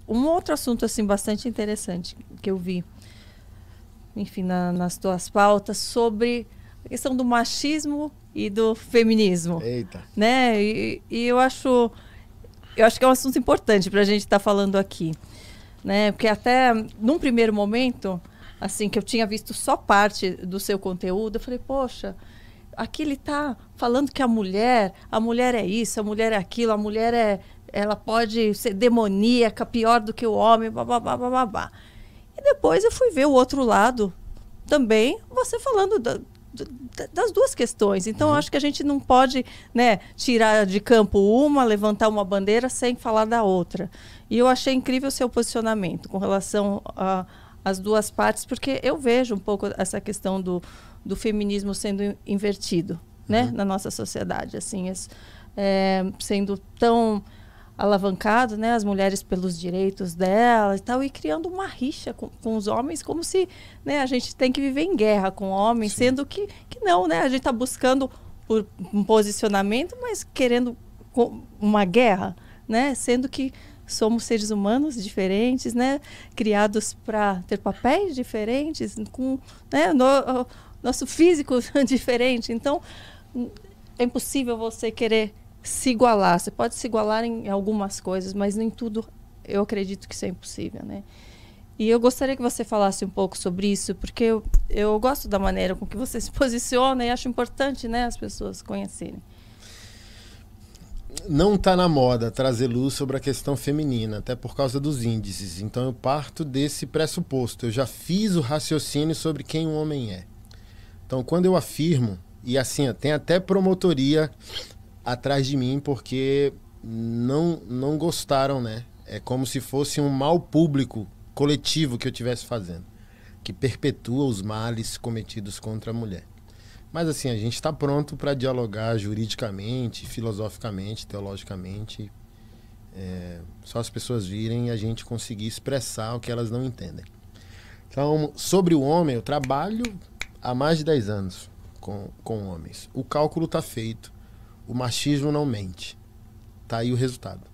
um outro assunto assim bastante interessante que eu vi, enfim, nas tuas pautas, sobre a questão do machismo e do feminismo. Eita. Né? E eu acho que é um assunto importante para a gente estar falando aqui, né? Porque até num primeiro momento, assim, que eu tinha visto só parte do seu conteúdo, eu falei, poxa, aqui ele está falando que a mulher é isso, a mulher é aquilo, ela pode ser demoníaca, pior do que o homem, babá, babá. E depois eu fui ver o outro lado também, você falando das duas questões. Então, eu acho que a gente não pode, né, tirar de campo uma, levantar uma bandeira sem falar da outra. E eu achei incrível o seu posicionamento com relação às duas partes, porque eu vejo um pouco essa questão do feminismo sendo invertido, né, na nossa sociedade, assim, sendo tão alavancado, né, as mulheres pelos direitos delas e tal, e criando uma rixa com os homens, como se, né, a gente tem que viver em guerra com homens, sim, sendo que não, né, a gente está buscando por um posicionamento, mas querendo uma guerra, né, sendo que somos seres humanos diferentes, né, criados para ter papéis diferentes, com, né, nosso físico diferente. Então, é impossível você querer se igualar. Você pode se igualar em algumas coisas, mas nem tudo eu acredito que isso é impossível, né? E eu gostaria que você falasse um pouco sobre isso, porque eu gosto da maneira com que você se posiciona e acho importante, né, as pessoas conhecerem. Não está na moda trazer luz sobre a questão feminina, até por causa dos índices. Então eu parto desse pressuposto. Eu já fiz o raciocínio sobre quem o homem é. Então quando eu afirmo, e assim, tem até promotoria atrás de mim, porque não gostaram, né? É como se fosse um mal público coletivo que eu estivesse fazendo, que perpetua os males cometidos contra a mulher. Mas assim, a gente está pronto para dialogar juridicamente, filosoficamente, teologicamente. Só as pessoas virem e a gente conseguir expressar o que elas não entendem. Então, sobre o homem, eu trabalho há mais de 10 anos com homens. O cálculo está feito. O machismo não mente. Tá aí o resultado.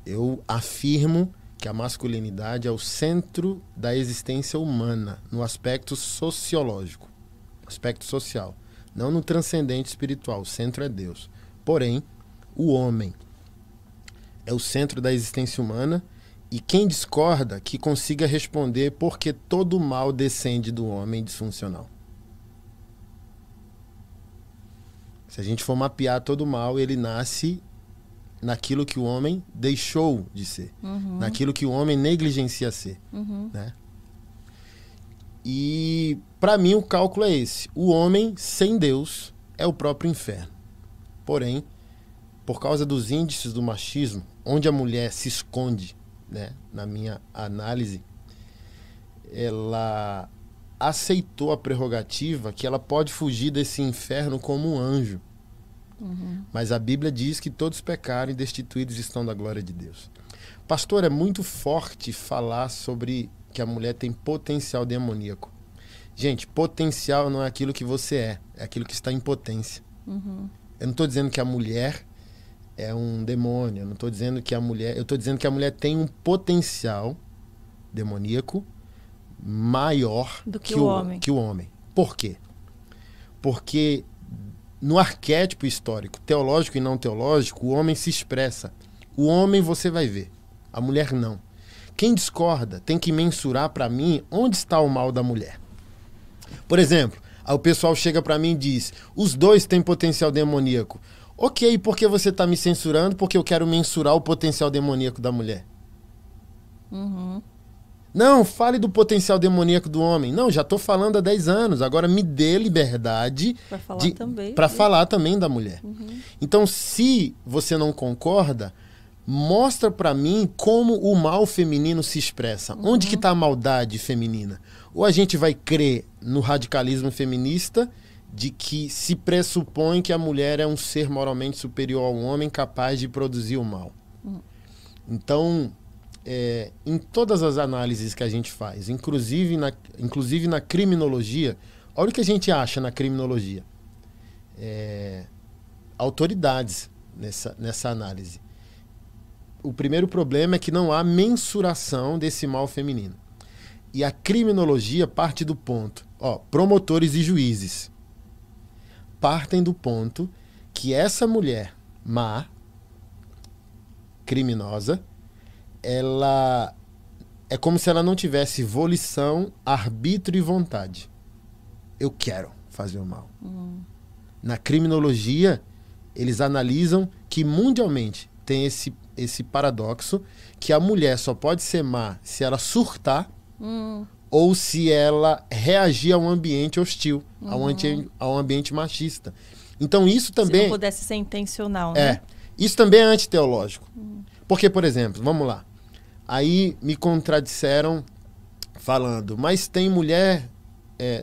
Eu afirmo que a masculinidade é o centro da existência humana, no aspecto sociológico, aspecto social, não no transcendente espiritual. O centro é Deus. Porém, o homem é o centro da existência humana, e quem discorda que consiga responder por que todo o mal descende do homem disfuncional. Se a gente for mapear todo o mal, ele nasce naquilo que o homem deixou de ser. Naquilo que o homem negligencia ser. Né? E, para mim, o cálculo é esse. O homem, sem Deus, é o próprio inferno. Porém, por causa dos índices do machismo, onde a mulher se esconde, né, na minha análise, ela aceitou a prerrogativa que ela pode fugir desse inferno como um anjo. Mas a Bíblia diz que todos pecaram e destituídos estão da glória de Deus. Pastor, é muito forte falar sobre que a mulher tem potencial demoníaco. Gente, potencial não é aquilo que você é aquilo que está em potência. Eu não estou dizendo que a mulher é um demônio, eu não estou dizendo que a mulher... Eu estou dizendo que a mulher tem um potencial demoníaco maior do que o homem. Por quê? Porque no arquétipo histórico, teológico e não teológico, o homem se expressa. O homem você vai ver, a mulher não. Quem discorda tem que mensurar para mim onde está o mal da mulher. Por exemplo, aí o pessoal chega para mim e diz, os dois têm potencial demoníaco. Ok, por que você está me censurando? Porque eu quero mensurar o potencial demoníaco da mulher. Não, fale do potencial demoníaco do homem. Não, já estou falando há 10 anos. Agora me dê liberdade para falar também da mulher. Então, se você não concorda, mostra para mim como o mal feminino se expressa. Onde que está a maldade feminina? Ou a gente vai crer no radicalismo feminista de que se pressupõe que a mulher é um ser moralmente superior ao homem capaz de produzir o mal. Então... em todas as análises que a gente faz, inclusive na criminologia, olha o que a gente acha na criminologia. Autoridades nessa análise. o primeiro problema é que não há mensuração desse mal feminino. E a criminologia parte do ponto, promotores e juízes partem do ponto que essa mulher má, criminosa, ela é como se ela não tivesse volição, arbítrio e vontade. Eu quero fazer o mal. Na criminologia, eles analisam que mundialmente tem esse paradoxo que a mulher só pode ser má se ela surtar ou se ela reagir a um ambiente hostil, a um ambiente machista. Então isso também... Se não pudesse ser intencional, né? Isso também é antiteológico. Porque, por exemplo, vamos lá. Aí me contradisseram falando, mas tem mulher...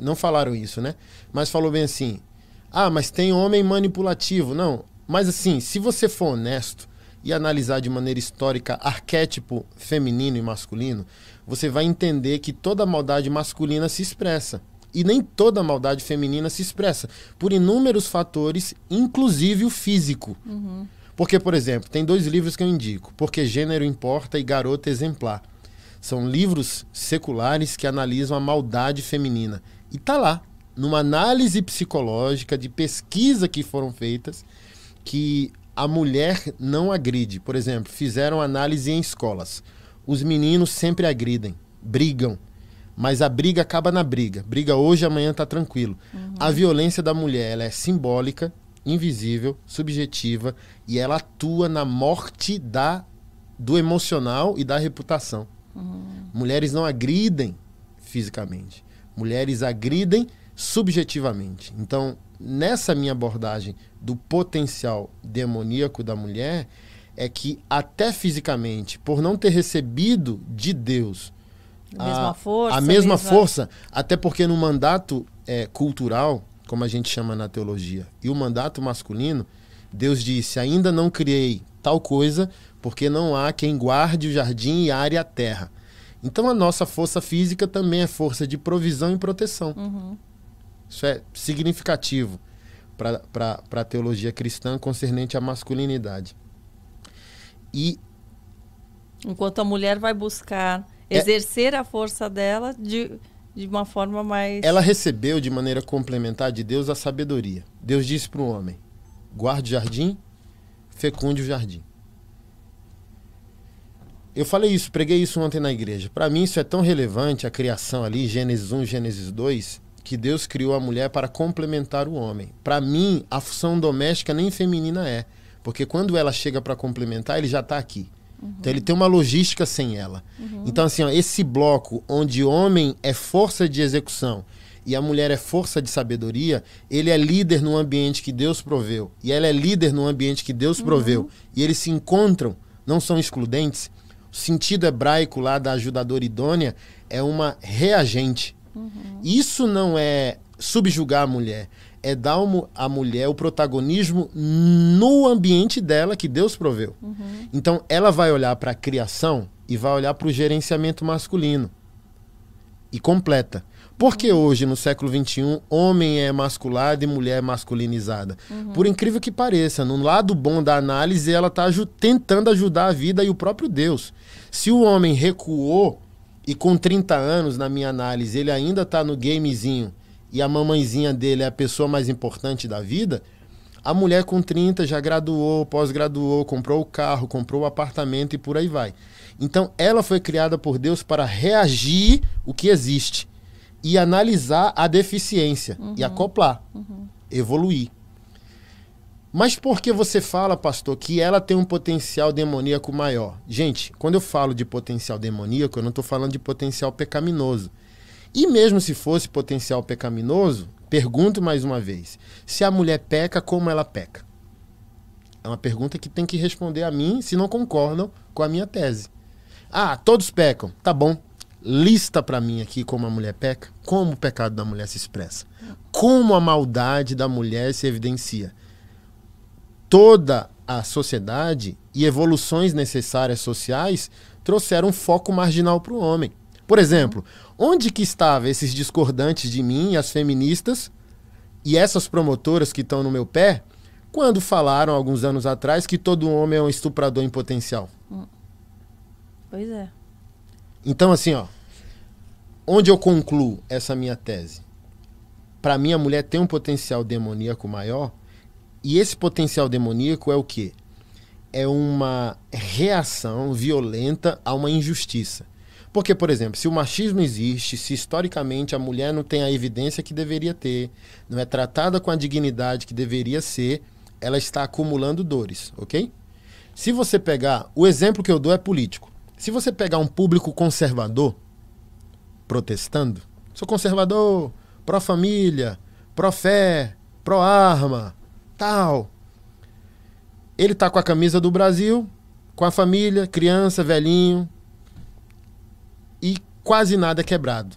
não falaram isso, né? Mas falou bem assim, mas tem homem manipulativo. Não, mas assim, se você for honesto e analisar de maneira histórica arquétipo feminino e masculino, você vai entender que toda maldade masculina se expressa. E nem toda maldade feminina se expressa. Por inúmeros fatores, inclusive o físico. Porque, por exemplo, tem 2 livros que eu indico. Porque Gênero Importa e Garota Exemplar. São livros seculares que analisam a maldade feminina. E tá lá, numa análise psicológica de pesquisa que foram feitas, que a mulher não agride. Por exemplo, fizeram análise em escolas. Os meninos sempre agridem, brigam. Mas a briga acaba na briga. Briga hoje, amanhã tá tranquilo. A violência da mulher, ela é simbólica, invisível, subjetiva, e ela atua na morte do emocional e da reputação. Mulheres não agridem fisicamente. Mulheres agridem subjetivamente. Então, nessa minha abordagem do potencial demoníaco da mulher, é que até fisicamente, por não ter recebido de Deus a mesma força, até porque no mandato cultural, como a gente chama na teologia, e o mandato masculino, Deus disse, ainda não criei tal coisa, porque não há quem guarde o jardim e are a terra. Então a nossa força física também é força de provisão e proteção. Isso é significativo para a teologia cristã concernente à masculinidade. E enquanto a mulher vai buscar exercer a força dela de uma forma mais... Ela recebeu de maneira complementar de Deus a sabedoria. Deus disse para o homem, guarde o jardim, fecunde o jardim. Eu falei isso, preguei isso ontem na igreja. Para mim isso é tão relevante, a criação ali, Gênesis 1, Gênesis 2, que Deus criou a mulher para complementar o homem. Para mim, a função doméstica nem feminina é, porque quando ela chega para complementar, ele já está aqui. Então ele tem uma logística sem ela. Então assim, esse bloco onde o homem é força de execução e a mulher é força de sabedoria, ele é líder no ambiente que Deus proveu e ela é líder no ambiente que Deus proveu. E eles se encontram, não são excludentes. O sentido hebraico lá da ajudadora idônea é uma reagente. Isso não é subjugar a mulher, é dar à mulher o protagonismo no ambiente dela que Deus proveu. Então ela vai olhar para a criação e vai olhar para o gerenciamento masculino e completa. Porque hoje, no século XXI, homem é masculado e mulher é masculinizada. Por incrível que pareça, no lado bom da análise, ela está tentando ajudar a vida e o próprio Deus. Se o homem recuou e com 30 anos, na minha análise, ele ainda está no gamezinho e a mamãezinha dele é a pessoa mais importante da vida, a mulher com 30 já graduou, pós-graduou, comprou o carro, comprou o apartamento e por aí vai. Então, ela foi criada por Deus para reagir o que existe e analisar a deficiência e acoplar, evoluir. Mas por que você fala, pastor, que ela tem um potencial demoníaco maior? Gente, quando eu falo de potencial demoníaco, eu não estou falando de potencial pecaminoso. E mesmo se fosse potencial pecaminoso, pergunto mais uma vez, se a mulher peca, como ela peca? É uma pergunta que tem que responder a mim se não concordam com a minha tese. Todos pecam. Tá bom. Lista para mim aqui como a mulher peca, como o pecado da mulher se expressa, como a maldade da mulher se evidencia. Toda a sociedade e evoluções necessárias sociais trouxeram um foco marginal para o homem. Por exemplo, onde que estavam esses discordantes de mim e as feministas e essas promotoras que estão no meu pé Quando falaram, alguns anos atrás, que todo homem é um estuprador em potencial. Pois é. Então, assim, ó, onde eu concluo essa minha tese? Para mim, a mulher tem um potencial demoníaco maior, e esse potencial demoníaco é o quê? É uma reação violenta a uma injustiça. Porque, por exemplo, se o machismo existe, se historicamente a mulher não tem a evidência que deveria ter, não é tratada com a dignidade que deveria ser, ela está acumulando dores, ok? Se você pegar, o exemplo que eu dou é político. Se você pegar um público conservador, protestando, sou conservador, pró-família, pró-fé, pró-arma, tal. Ele tá com a camisa do Brasil, com a família, criança, velhinho, e quase nada é quebrado.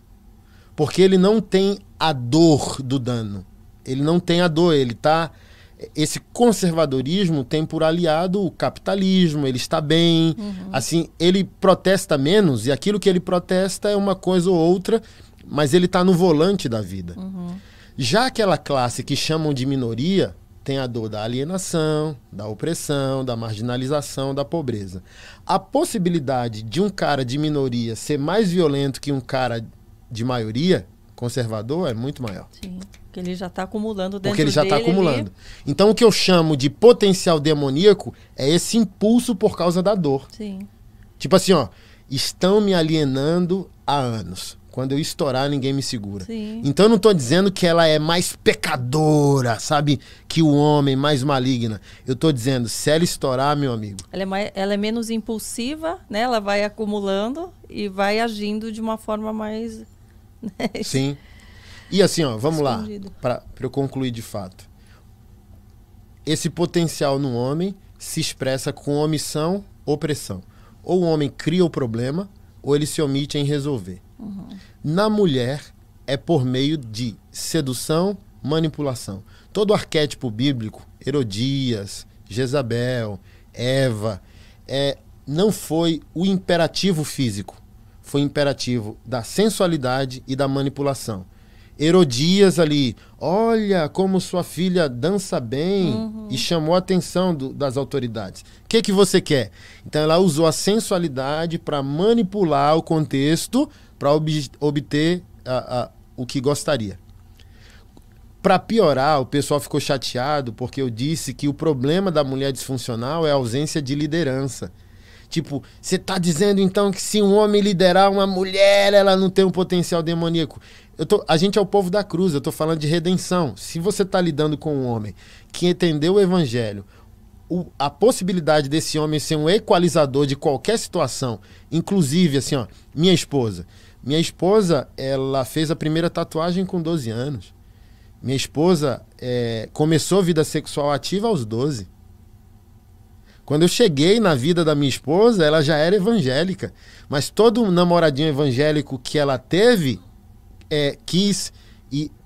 Porque ele não tem a dor do dano. Ele não tem a dor, ele tá... Esse conservadorismo tem por aliado o capitalismo, ele está bem, assim, ele protesta menos, e aquilo que ele protesta é uma coisa ou outra, mas ele está no volante da vida. Já aquela classe que chamam de minoria, tem a dor da alienação, da opressão, da marginalização, da pobreza. A possibilidade de um cara de minoria ser mais violento que um cara de maioria, conservador, é muito maior. Sim, porque ele já está acumulando dentro Porque ele já está dele acumulando. Então, o que eu chamo de potencial demoníaco é esse impulso por causa da dor. Sim. Tipo assim, ó, estão me alienando há anos. Quando eu estourar, ninguém me segura. Sim. Então eu não estou dizendo que ela é mais pecadora, sabe? Que o homem, mais maligna. Eu estou dizendo, se ela estourar, meu amigo... Ela é menos impulsiva, né? Ela vai acumulando e vai agindo de uma forma mais... né? Sim. E assim, ó, vamos Escondido. lá, para eu concluir de fato. Esse potencial no homem se expressa com omissão, opressão. Ou o homem cria o problema, ou ele se omite em resolver. Na mulher, é por meio de sedução, manipulação. Todo arquétipo bíblico, Herodias, Jezabel, Eva, não foi o imperativo físico, foi o imperativo da sensualidade e da manipulação. Herodias ali, olha como sua filha dança bem, e chamou a atenção das autoridades. O que você quer? Então ela usou a sensualidade para manipular o contexto, para obter o que gostaria. Para piorar, o pessoal ficou chateado porque eu disse que o problema da mulher disfuncional é a ausência de liderança. Tipo, você está dizendo então que se um homem liderar uma mulher, ela não tem um potencial demoníaco. A gente é o povo da cruz, eu estou falando de redenção. Se você está lidando com um homem que entendeu o evangelho, a possibilidade desse homem ser um equalizador de qualquer situação, inclusive, assim, ó, minha esposa, ela fez a primeira tatuagem com 12 anos. Minha esposa começou a vida sexual ativa aos 12. Quando eu cheguei na vida da minha esposa, ela já era evangélica. Mas todo namoradinho evangélico que ela teve, quis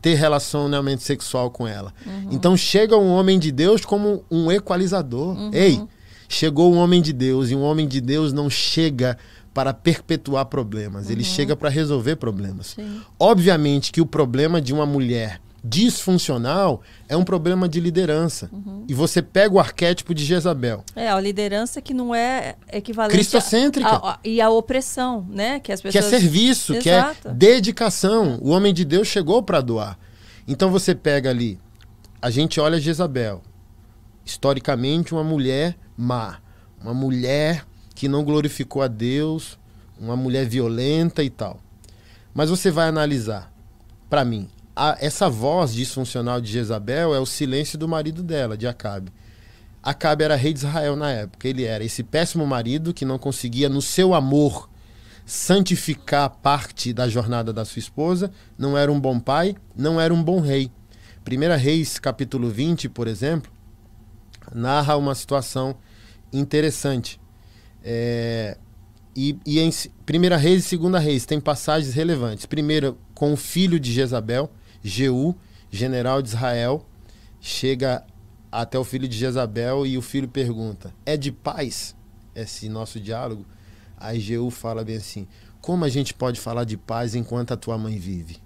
ter relacionamento sexual com ela. Então chega um homem de Deus como um equalizador. Ei, chegou um homem de Deus, e um homem de Deus não chega para perpetuar problemas, ele chega para resolver problemas. Sim. Obviamente que o problema de uma mulher disfuncional é um problema de liderança. E você pega o arquétipo de Jezabel. A liderança que não é equivalente cristocêntrica. E a opressão, né? Que as pessoas... Que é serviço, Exato. que é dedicação. O homem de Deus chegou para doar. Então você pega ali, a gente olha Jezabel, historicamente uma mulher má, uma mulher que não glorificou a Deus, uma mulher violenta e tal. Mas você vai analisar, para mim, essa voz disfuncional de Jezabel é o silêncio do marido dela, de Acabe. Acabe era rei de Israel na época. Ele era esse péssimo marido que não conseguia, no seu amor, santificar parte da jornada da sua esposa. Não era um bom pai, não era um bom rei. 1 Reis, capítulo 20, por exemplo, narra uma situação interessante. E em 1 Reis e 2 Reis tem passagens relevantes. Primeiro, com o filho de Jezabel, Jeú, general de Israel, chega até o filho de Jezabel e o filho pergunta: é de paz esse nosso diálogo? Aí Jeú fala bem assim: como a gente pode falar de paz enquanto a tua mãe vive?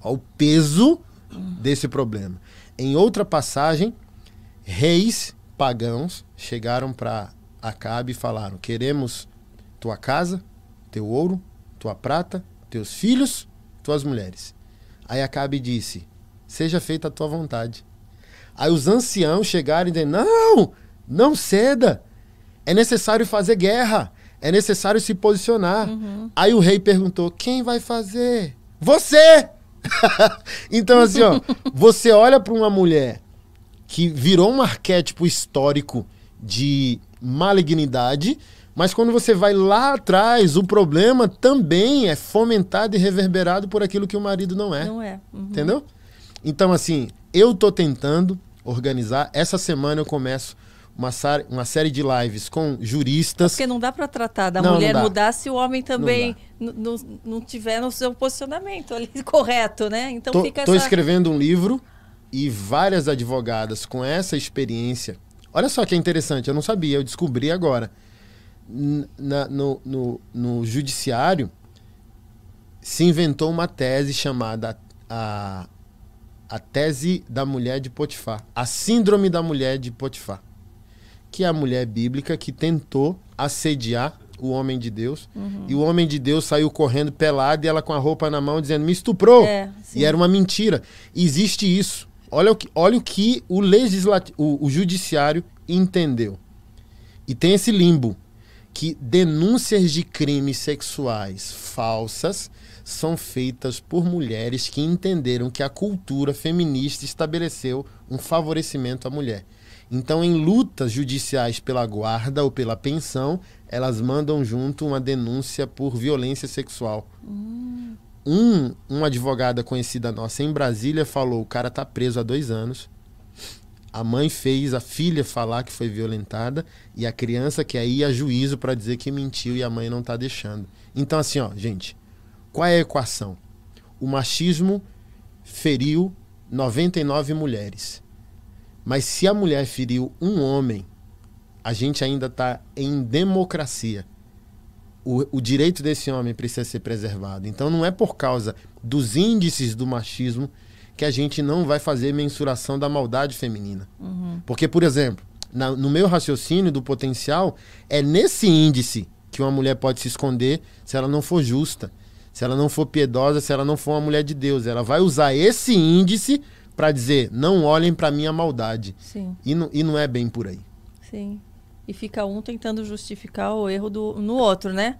Olha o peso desse problema. Em outra passagem, Reis pagãos chegaram para Acabe e falaram: queremos tua casa, teu ouro, tua prata, teus filhos, tuas mulheres. Aí Acabe disse: seja feita a tua vontade. Aí os anciãos chegaram e disseram: não, não ceda. É necessário fazer guerra. É necessário se posicionar. Aí o rei perguntou: quem vai fazer? Você! Então assim, ó, você olha para uma mulher que virou um arquétipo histórico de malignidade, mas quando você vai lá atrás, o problema também é fomentado e reverberado por aquilo que o marido não é. Não é. Entendeu? Então, assim, eu tô tentando organizar. Essa semana eu começo uma série de lives com juristas. Porque não dá para tratar da Não, mulher não dá. mudar se o homem também não tiver no seu posicionamento ali correto, né? Então Tô escrevendo um livro e várias advogadas com essa experiência. Olha só que é interessante, eu não sabia, eu descobri agora. No judiciário se inventou uma tese chamada a tese da mulher de Potifar, a síndrome da mulher de Potifar, que é a mulher bíblica que tentou assediar o homem de Deus, e o homem de Deus saiu correndo pelado e ela com a roupa na mão dizendo: me estuprou. E era uma mentira. Existe isso. Olha o que o judiciário entendeu. E tem esse limbo, que denúncias de crimes sexuais falsas são feitas por mulheres que entenderam que a cultura feminista estabeleceu um favorecimento à mulher. Então, em lutas judiciais pela guarda ou pela pensão, elas mandam junto uma denúncia por violência sexual. Uma advogada conhecida nossa em Brasília falou: o cara tá preso há 2 anos. A mãe fez a filha falar que foi violentada e a criança quer ir a juízo para dizer que mentiu e a mãe não tá deixando. Então, assim, ó, gente, qual é a equação? O machismo feriu 99 mulheres. Mas se a mulher feriu um homem, a gente ainda está em democracia. O direito desse homem precisa ser preservado. Então não é por causa dos índices do machismo que a gente não vai fazer mensuração da maldade feminina. Porque, por exemplo, no meu raciocínio do potencial, é nesse índice que uma mulher pode se esconder se ela não for justa, se ela não for piedosa, se ela não for uma mulher de Deus. Ela vai usar esse índice para dizer: não olhem para minha maldade. Sim. E não é bem por aí. Sim. E fica um tentando justificar o erro no outro, né?